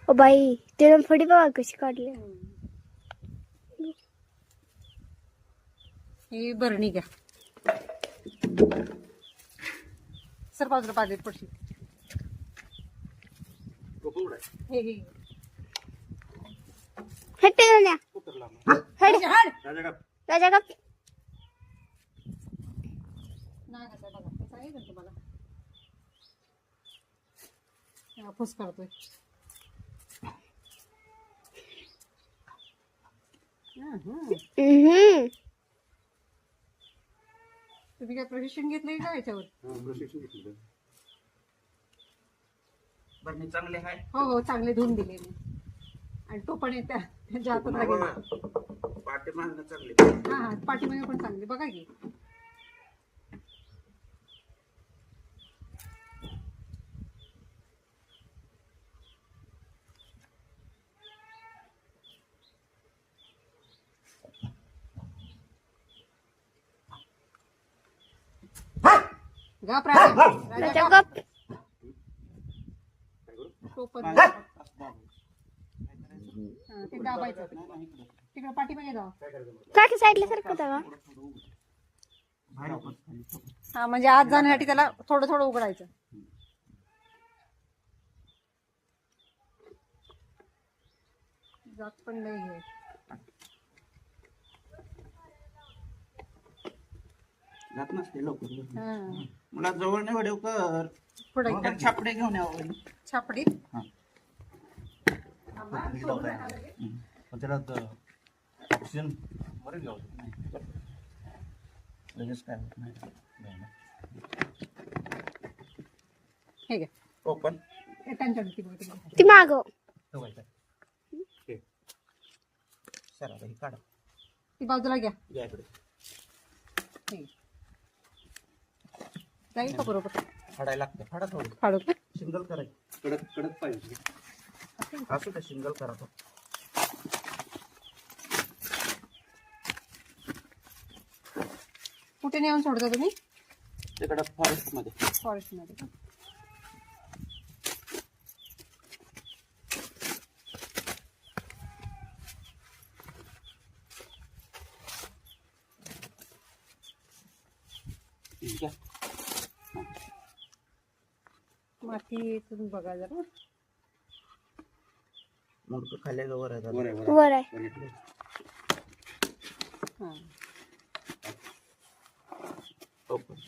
O by ते फडी बघा कशी काढली. ही बरणी घ्या. सर बाजूला पाहिजे पडशी. हे हे हट्टे जाण्या हट राजा का नाही कसं बघा कसं आहे का तुम्हाला फुस करतोय. तुम्ही काय प्रशिक्षण घेतलंय का याच्यावर? प्रशिक्षण घेतलं. बरणी चांगले आहे. हो हो चांगले धुवून दिले मी. आणि तो पण येत्या त्याच्या हातात लागेल. पाठीमागणं चांगले. हा हा पाठीमागे पण चांगले बघा की. गप राजा राजा गप तो पण ते दाबायचं तिकडे पाठीमागे जाऊ. काकी साईडला सारखं का हा म्हणजे आत जाण्यासाठी त्याला थोडं थोडं उघडायचं. जात पण नाही हे. जात नसते लवकर. हा मला जवळ नाही वडीव कर. पुढे छापडे घेऊन यावं. छापडी पण त्याला ऑक्सिजन बरेच घ्यावं लगेच काय होत नाही. हे घ्या. ओपन. ती माग सर आता ही काढा. ती बाजूला घ्या. या इकडे. जाईल का बरोबर? फाडायला लागतं. फाडा थोडी. फाडू का? सिंगल करायचं. कडक कडक पाहिजे. असू दे सिंगल करा तो. कुठे नेऊन सोडता तुम्ही? तिकडं फॉरेस्ट मध्ये. फॉरेस्ट मध्ये का? घ्या. माती तुम्ही बघा जरा. मुडकं खाली वर आहे. वर आहे. हा ओपन.